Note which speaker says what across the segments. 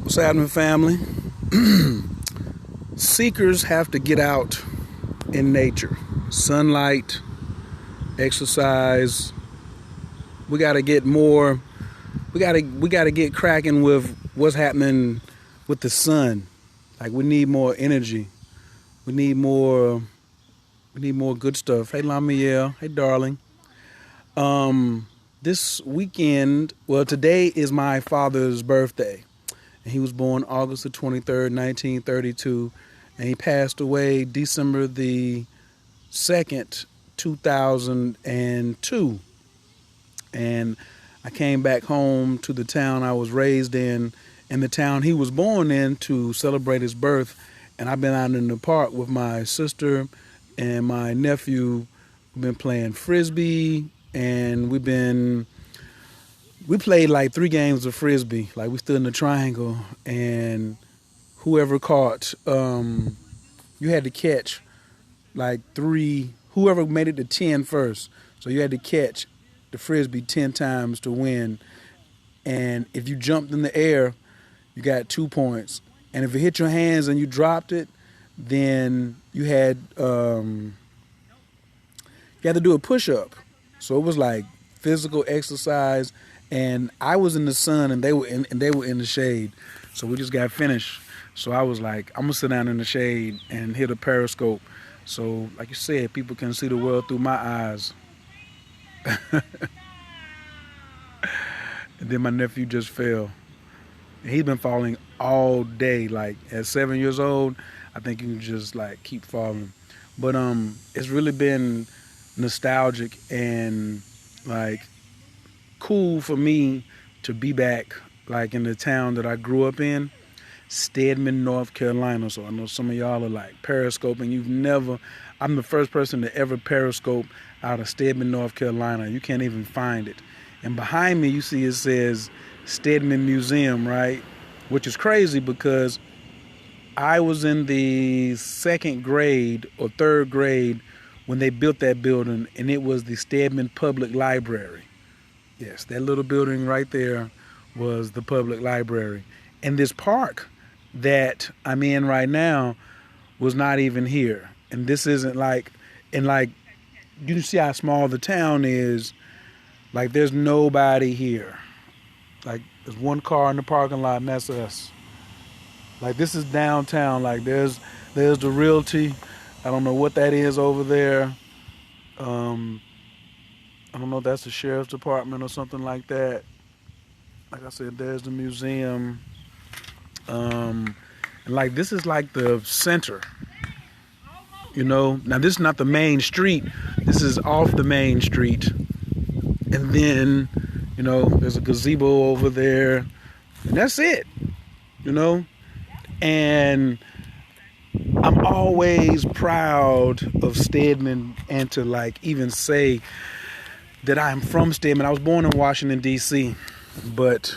Speaker 1: What's happening, family? Seekers have to get out in nature. Sunlight, exercise. We got to get more. We got to get cracking with what's happening with the sun. Like, we need more energy. We need more good stuff. Hey, Lamiel. Hey, darling. This weekend, well, today is my father's birthday. And he was born August the 23rd, 1932. And he passed away December the 2nd, 2002. And I came back home to the town I was raised in and the town he was born in to celebrate his birth. And I've been out in the park with my sister and my nephew. We've been playing frisbee, and we played like 3 games of frisbee. Like, we stood in the triangle, and whoever caught, you had to catch like 3, whoever made it to 10 first. So you had to catch the frisbee 10 times to win. And if you jumped in the air, you got 2 points. And if it hit your hands and you dropped it, then you had to do a push-up. So it was like physical exercise. And I was in the sun, and they were in the shade. So we just got finished. So I was like, I'm gonna sit down in the shade and hit a periscope. So, like you said, people can see the world through my eyes. And then my nephew just fell. And he's been falling all day. Like, at 7 years old, I think you can just like keep falling. But it's really been nostalgic and like cool for me to be back like in the town that I grew up in, Stedman, North Carolina. So I know some of y'all are like periscoping. I'm the first person to ever periscope out of Stedman, North Carolina. You can't even find it. And behind me, you see it says Stedman Museum, right? Which is crazy because I was in the 2nd grade or 3rd grade when they built that building, and it was the Stedman Public Library. Yes, that little building right there was the public library. And this park that I'm in right now was not even here. And this isn't like, and like, you see how small the town is. Like, there's nobody here. Like, there's 1 car in the parking lot, and that's us. Like, this is downtown. Like, there's the realty. I don't know what that is over there. I don't know if that's the sheriff's department or something like that. Like I said, there's the museum. And like, this is like the center. You know, now this is not the main street. This is off the main street. And then, you know, there's a gazebo over there. And that's it. You know? And I'm always proud of Stedman, and to like even say that I'm from Stedman. I was born in Washington, D.C., but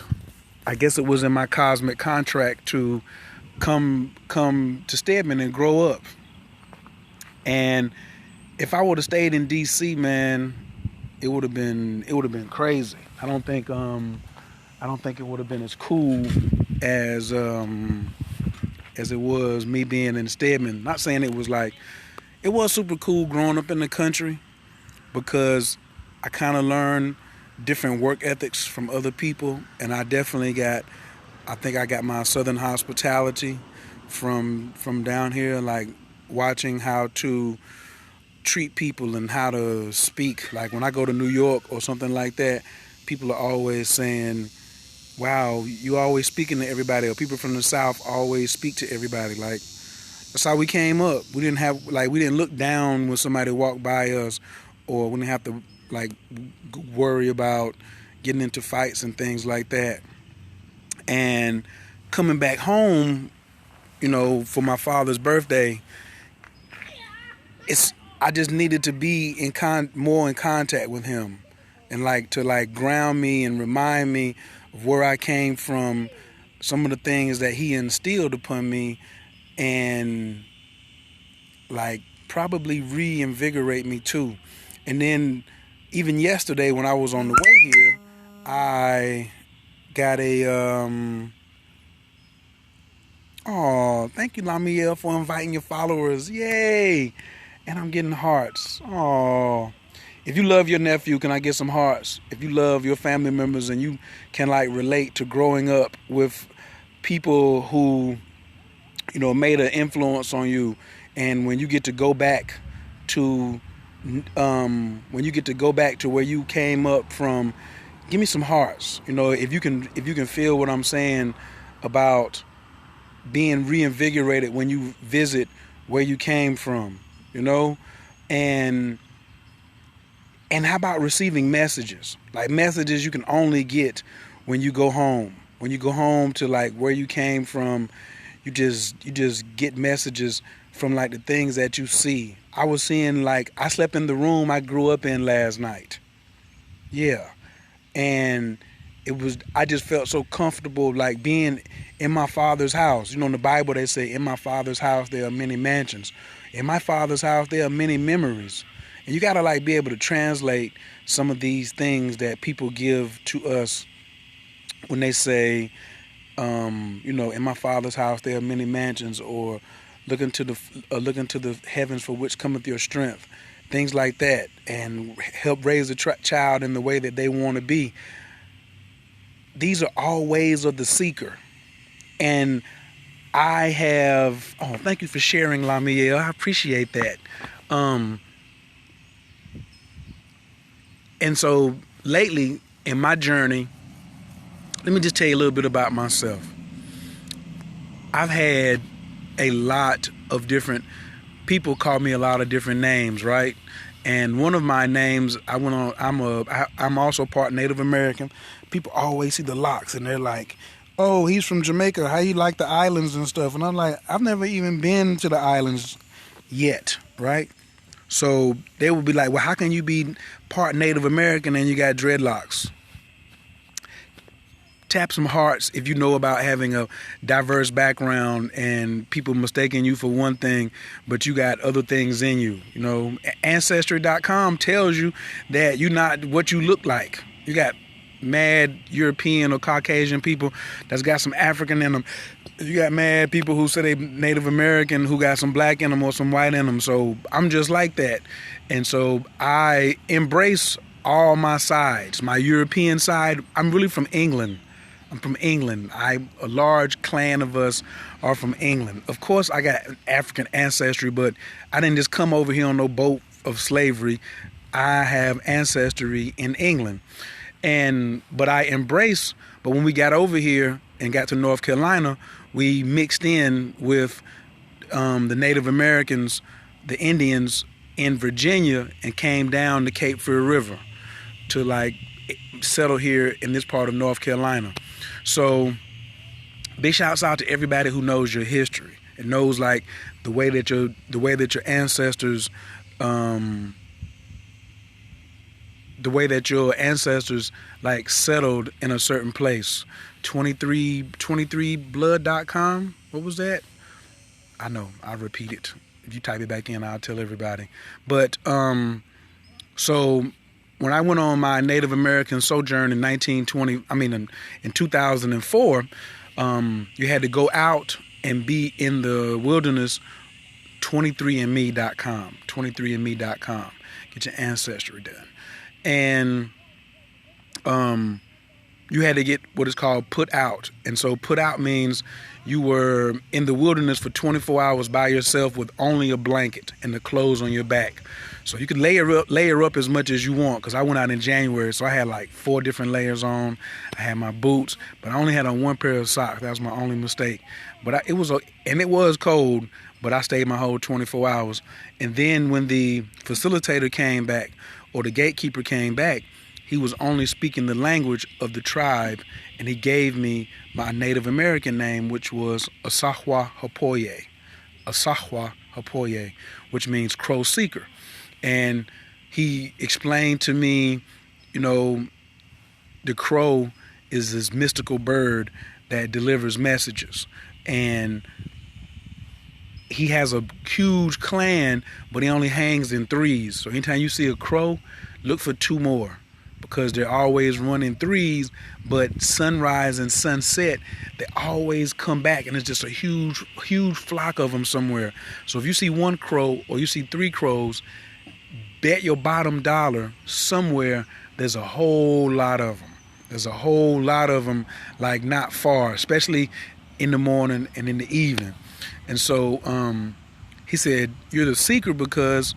Speaker 1: I guess it was in my cosmic contract to come to Stedman and grow up. And if I would have stayed in D.C., man, it would have been crazy. I don't think it would have been as cool as it was me being in Stedman. Not saying it was like, it was super cool growing up in the country, because I kind of learned different work ethics from other people, and I think I got my Southern hospitality from down here, like watching how to treat people and how to speak. Like, when I go to New York or something like that, people are always saying, wow, you always speaking to everybody, or people from the South always speak to everybody. Like, that's how we came up. We didn't look down when somebody walked by us, or we didn't have to like worry about getting into fights and things like that. And coming back home, you know, for my father's birthday, I just needed to be more in contact with him, and like to like ground me and remind me of where I came from, some of the things that he instilled upon me, and like probably reinvigorate me too. And then even yesterday when I was on the way here, I got a Oh, thank you, Lamiel, for inviting your followers. Yay! And I'm getting hearts. Oh, if you love your nephew, can I get some hearts? If you love your family members and you can like relate to growing up with people who, made an influence on you, and when you get to go back to, where you came up from, give me some hearts. If you can feel what I'm saying about being reinvigorated when you visit where you came from, you know, and how about receiving messages, like messages you can only get when you go home. When you go home to like where you came from, you just get messages from like the things that you see. I was seeing, like, I slept in the room I grew up in last night. Yeah. And I just felt so comfortable, like being in my father's house. In the Bible they say, in my father's house there are many mansions. In my father's house there are many memories. And you gotta like be able to translate some of these things that people give to us when they say, in my father's house there are many mansions, or look into the heavens for which cometh your strength, things like that, and help raise a child in the way that they want to be. These are all ways of the seeker. And I have, thank you for sharing, Lamiel. I appreciate that. And so lately in my journey, let me just tell you a little bit about myself. I've had a lot of different people call me a lot of different names, right? And one of my names, I'm also part Native American. People always see the locks and they're like, oh, he's from Jamaica. How you like the islands and stuff? And I'm like, I've never even been to the islands yet, right? So they would be like, well, how can you be part Native American and you got dreadlocks? Tap some hearts if you know about having a diverse background and people mistaking you for one thing, but you got other things in you. Ancestry.com tells you that you're not what you look like. You got mad European or Caucasian people that's got some African in them. You got mad people who say they Native American who got some black in them or some white in them. So I'm just like that. And so I embrace all my sides. My European side, I'm really from England. I'm from England. A large clan of us are from England. Of course, I got African ancestry, but I didn't just come over here on no boat of slavery. I have ancestry in England. But when we got over here and got to North Carolina, we mixed in with the Native Americans, the Indians in Virginia, and came down the Cape Fear River to like settle here in this part of North Carolina. So big shouts out to everybody who knows your history and knows like the way that your ancestors like settled in a certain place. 23blood.com. What was that? I know, I'll repeat it. If you type it back in, I'll tell everybody. But so when I went on my Native American sojourn in 2004, you had to go out and be in the wilderness. 23andme.com. 23andme.com. Get your ancestry done. And you had to get what is called put out. And so put out means you were in the wilderness for 24 hours by yourself with only a blanket and the clothes on your back. So you could layer up as much as you want, because I went out in January, so I had like 4 different layers on. I had my boots, but I only had on one pair of socks. That was my only mistake. But it was cold, but I stayed my whole 24 hours. And then when the facilitator came back, or the gatekeeper came back, he was only speaking the language of the tribe, and he gave me my Native American name, which was Asahwa Hapoye. Asahwa Hapoye, which means crow seeker. And he explained to me, the crow is this mystical bird that delivers messages. And he has a huge clan, but he only hangs in threes. So anytime you see a crow, look for 2 more. because they're always running threes, but sunrise and sunset, they always come back, and it's just a huge flock of them somewhere. So if you see one crow or you see 3 crows, bet your bottom dollar somewhere there's a whole lot of them. There's a whole lot of them, like not far, especially in the morning and in the evening. And so he said, you're the seeker because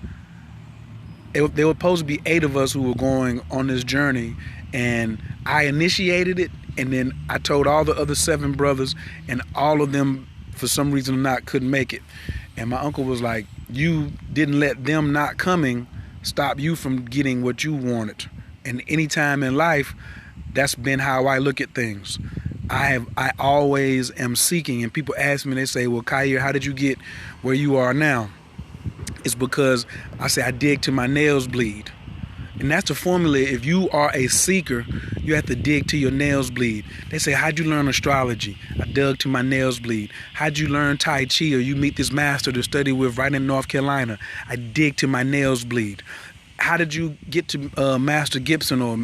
Speaker 1: there were supposed to be 8 of us who were going on this journey, and I initiated it, and then I told all the other 7 brothers, and all of them, for some reason or not, couldn't make it. And my uncle was like, you didn't let them not coming stop you from getting what you wanted. And any time in life, that's been how I look at things. I always am seeking, and people ask me, they say, well, Khayr, how did you get where you are now? It's because I say I dig till my nails bleed. And that's the formula. If you are a seeker, you have to dig till your nails bleed. They say, how'd you learn astrology? I dug till my nails bleed. How'd you learn Tai Chi, or you meet this master to study with right in North Carolina? I dig till my nails bleed. How did you get to Master Gibson, or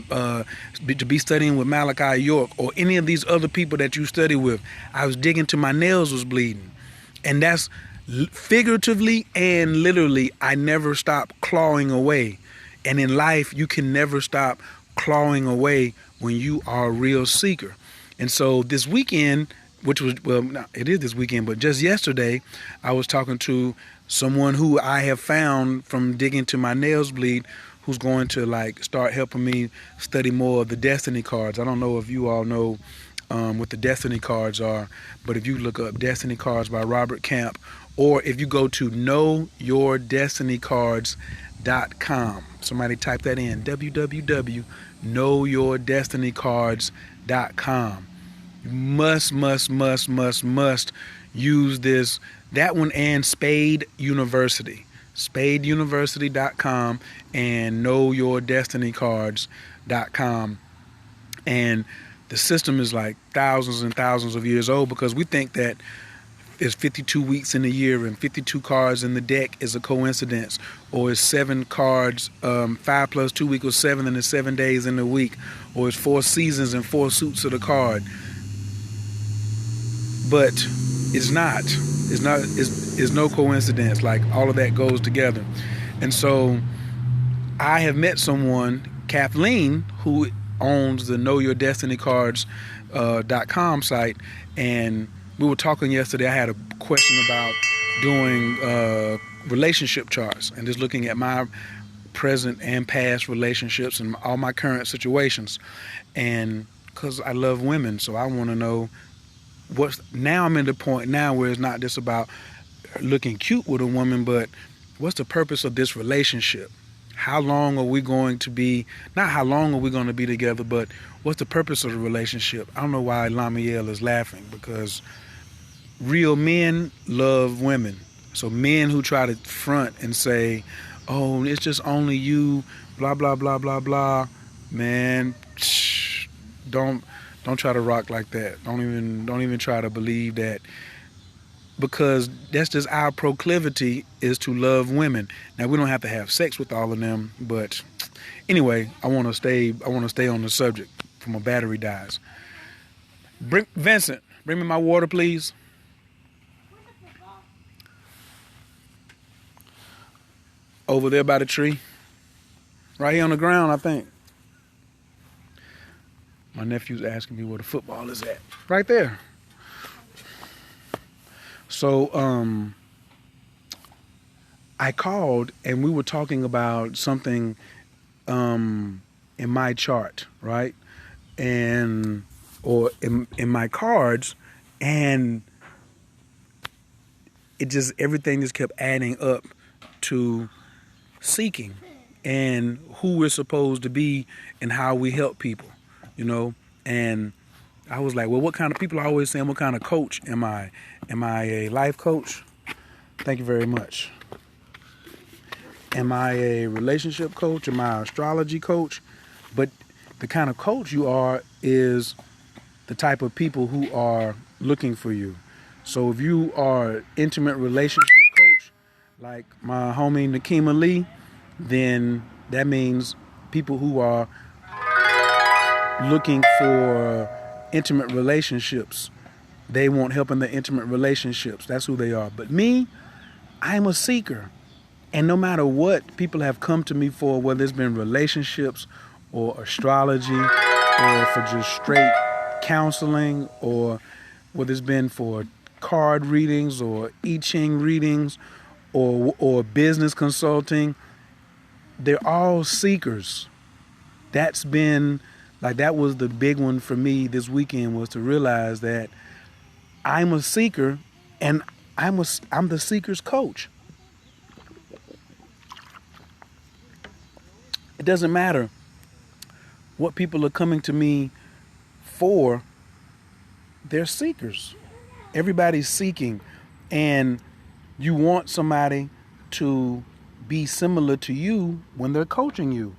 Speaker 1: to be studying with Malachi York, or any of these other people that you study with? I was digging till my nails was bleeding. And that's figuratively and literally. I never stop clawing away. And in life, you can never stop clawing away when you are a real seeker. And so this weekend, which was, well, no, it is this weekend, but just yesterday, I was talking to someone who I have found from digging to my nails bleed, who's going to like start helping me study more of the destiny cards. I don't know if you all know what the destiny cards are, but if you look up Destiny Cards by Robert Camp, or if you go to knowyourdestinycards.com, somebody type that in, www.knowyourdestinycards.com. You must use this, that one, and Spade University, spadeuniversity.com and knowyourdestinycards.com. And the system is like thousands and thousands of years old, because we think that there's 52 weeks in a year and 52 cards in the deck is a coincidence, or it's 7 cards, 5 plus 2 equals 7, and it's 7 days in a week, or it's 4 seasons and 4 suits of the card. But it's not. It's no coincidence. Like, all of that goes together. And so I have met someone, Kathleen, who owns the knowyourdestinycards.com site, and we were talking yesterday. I had a question about doing relationship charts and just looking at my present and past relationships and all my current situations. And because I love women, so I want to know now I'm in the point now where it's not just about looking cute with a woman, but what's the purpose of this relationship? How long are we going to be, not how long are we going to be together, but what's the purpose of the relationship? I don't know why Lamiel is laughing, because real men love women. So men who try to front and say, oh, it's just only you, blah, blah, blah, blah, blah, man, don't try to rock like that. Don't even try to believe that, because that's just our proclivity, is to love women. Now, we don't have to have sex with all of them, but anyway, I want to stay on the subject before my battery dies. Vincent, bring me my water, please. Over there by the tree. Right here on the ground, I think. My nephew's asking me where the football is at. Right there. So I called, and we were talking about something in my chart, right? Or in my cards, and everything just kept adding up to seeking and who we're supposed to be and how we help people, you know. And I was like, well, what kind of people are always saying, what kind of coach am I? Am I a life coach? Thank you very much. Am I a relationship coach? Am I an astrology coach? But the kind of coach you are is the type of people who are looking for you. So if you are an intimate relationship coach, like my homie Nakima Lee, then that means people who are looking for intimate relationships. They want help in their intimate relationships. That's who they are. But me, I'm a seeker. And no matter what people have come to me for, whether it's been relationships or astrology or for just straight counseling, or whether it's been for card readings or I Ching readings or business consulting, they're all seekers. That was the big one for me this weekend, was to realize that I'm a seeker, and I'm the seeker's coach. It doesn't matter what people are coming to me for. They're seekers. Everybody's seeking, and you want somebody to be similar to you when they're coaching you.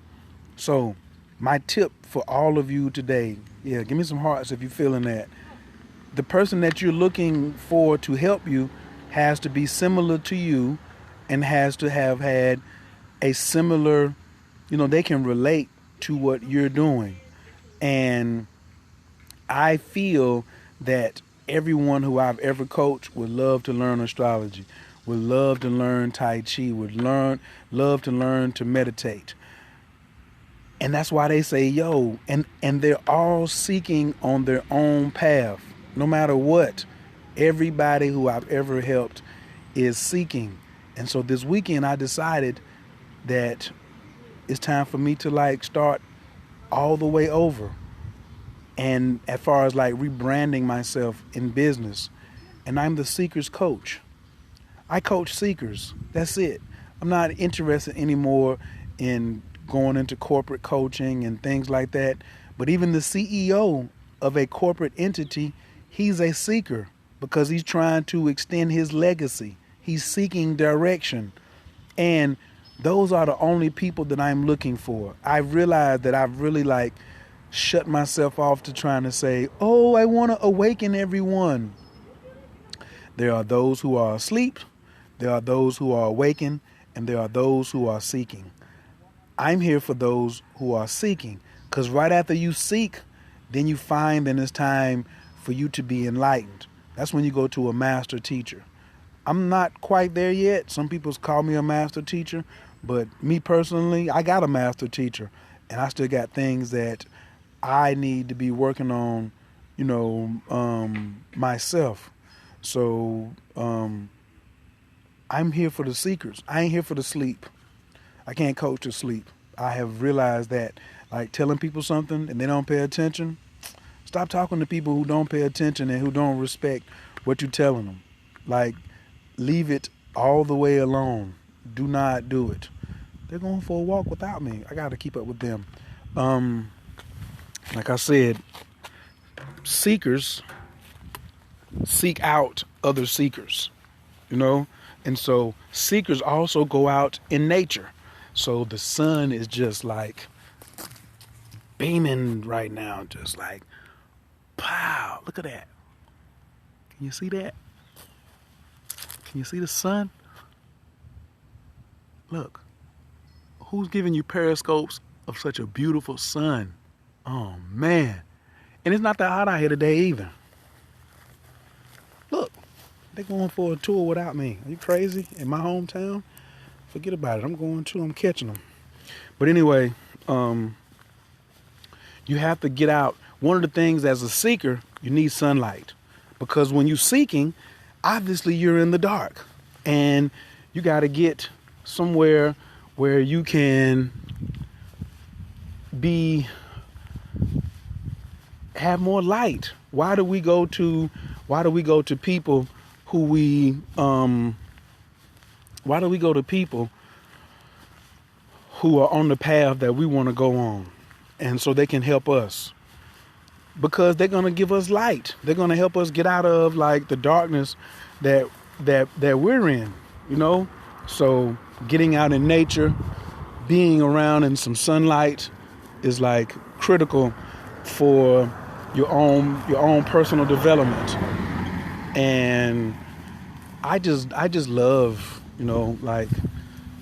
Speaker 1: So my tip for all of you today, give me some hearts if you're feeling that. The person that you're looking for to help you has to be similar to you and has to have had a similar, they can relate to what you're doing. And I feel that everyone who I've ever coached would love to learn astrology, would love to learn Tai Chi, would love to learn to meditate. And that's why they say, and they're all seeking on their own path, no matter what. Everybody who I've ever helped is seeking. And so this weekend I decided that it's time for me to start all the way over. And as far as rebranding myself in business, and I'm the seeker's coach. I coach seekers. That's it. I'm not interested anymore in going into corporate coaching and things like that. But even the CEO of a corporate entity, he's a seeker because he's trying to extend his legacy. He's seeking direction. And those are the only people that I'm looking for. I've realized that I've really shut myself off to trying to say, I want to awaken everyone. There are those who are asleep, there are those who are awakened, and there are those who are seeking. I'm here for those who are seeking, because right after you seek, then you find that it's time for you to be enlightened. That's when you go to a master teacher. I'm not quite there yet. Some people call me a master teacher, but me personally, I got a master teacher, and I still got things that I need to be working on, myself. So I'm here for the seekers. I ain't here for the sleep. I can't coach to sleep. I have realized that, telling people something and they don't pay attention, stop talking to people who don't pay attention and who don't respect what you're telling them. Leave it all the way alone. Do not do it. They're going for a walk without me. I got to keep up with them. Like I said, seekers seek out other seekers, and so seekers also go out in nature. So the sun is just beaming right now, just pow, look at that. Can you see that? Can you see the sun? Look, who's giving you periscopes of such a beautiful sun? Oh man. And it's not that hot out here today either. Look, they're going for a tour without me. Are you crazy? In my hometown? Forget about it. I'm going too. I'm catching them. But anyway, you have to get out. One of the things as a seeker, you need sunlight. Because when you're seeking, obviously you're in the dark. And you got to get somewhere where you can have more light. Why do we go to people who are on the path that we want to go on, and so they can help us? Because they're going to give us light. They're going to help us get out of the darkness that we're in, So getting out in nature, being around in some sunlight is critical for your own personal development. And I just love,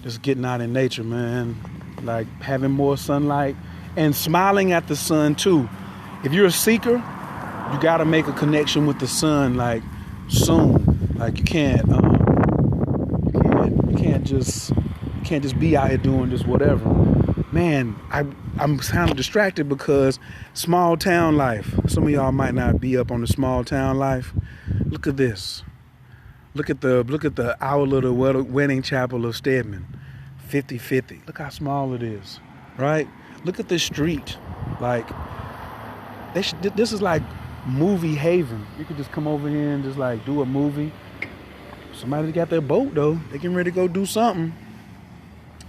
Speaker 1: just getting out in nature, man. Having more sunlight and smiling at the sun too. if you're a seeker, you got to make a connection with the sun like soon. Like you can't just be out here doing just whatever. Man, I'm kind of distracted because small town life. Some of y'all might not be up on the small town life. Look at this. Look at the Our Little Wedding Chapel of Stedman. 50-50. Look how small it is, right? Look at this street. Like, this is like movie haven. You could just come over here and just like do a movie. Somebody got their boat though. They can ready to go do something.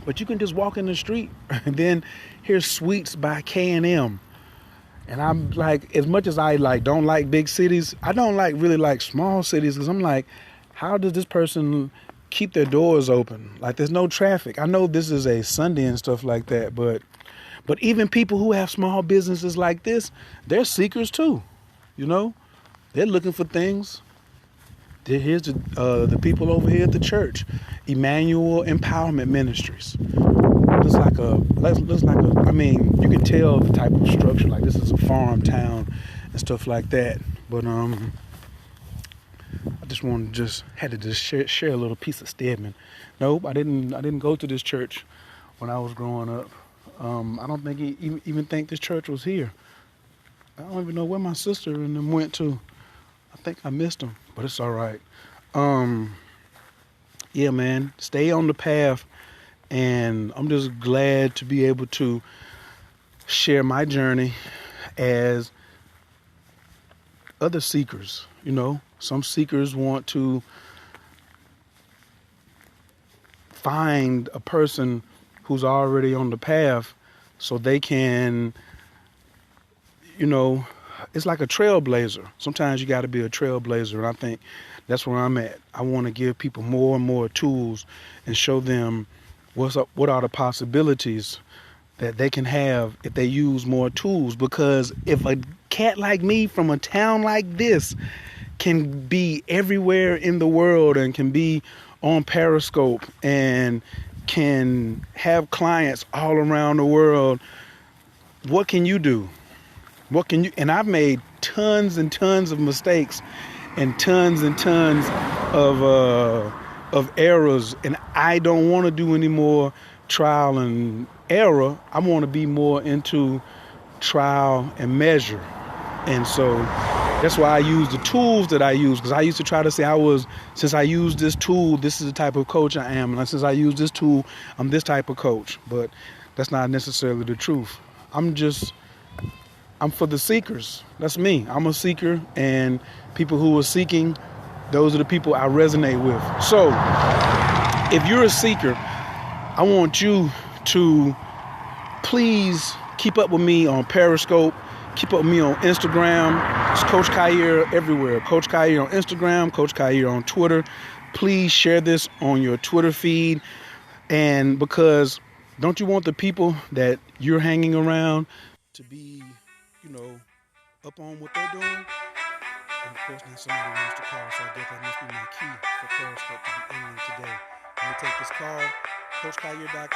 Speaker 1: But you can just walk in the street and then here's Sweets by K&M. And I'm like, as much as I like don't like big cities, I don't really like small cities because I'm like, how does this person keep their doors open? Like there's no traffic. I know this is a Sunday and stuff like that, but even people who have small businesses like this, they're seekers too. You know, they're looking for things. Here's the people over here at the church, Emmanuel Empowerment Ministries. Looks like a. I mean, you can tell the type of structure. Like this is a farm town and stuff like that. But I just had to share a little piece of Stedman. Nope, I didn't go to this church when I was growing up. I don't think even think this church was here. I don't even know where my sister and them went to. I think I missed them, but it's all right. Yeah, man, stay on the path, and I'm just glad to be able to share my journey as other seekers. You know, some seekers want to find a person who's already on the path so they can, you know, it's like a trailblazer. Sometimes you got to be a trailblazer, and I think that's where I'm at. I want to give people more and more tools and show them what are the possibilities that they can have if they use more tools. Because if a cat like me from a town like this can be everywhere in the world and can be on Periscope and can have clients all around the world, what can you do? What can you? And I've made tons and tons of mistakes and tons of errors, and I don't want to do any more trial and error. I want to be more into trial and measure. And so that's why I use the tools that I use, because I used to try to say since I use this tool, this is the type of coach I am. And since I use this tool, I'm this type of coach. But that's not necessarily the truth. I'm for the seekers. That's me. I'm a seeker, and people who are seeking, those are the people I resonate with. So if you're a seeker, I want you to please keep up with me on Periscope. Keep up with me on Instagram. It's CoachKhayr everywhere. CoachKhayr on Instagram, CoachKhayr on Twitter. Please share this on your Twitter feed. And because don't you want the people that you're hanging around to be, you know, up on what they're doing? And of course, now somebody wants to call, so I guess that must be my key for Periscope to be ending today. Let me take this call, CoachKhayr.com.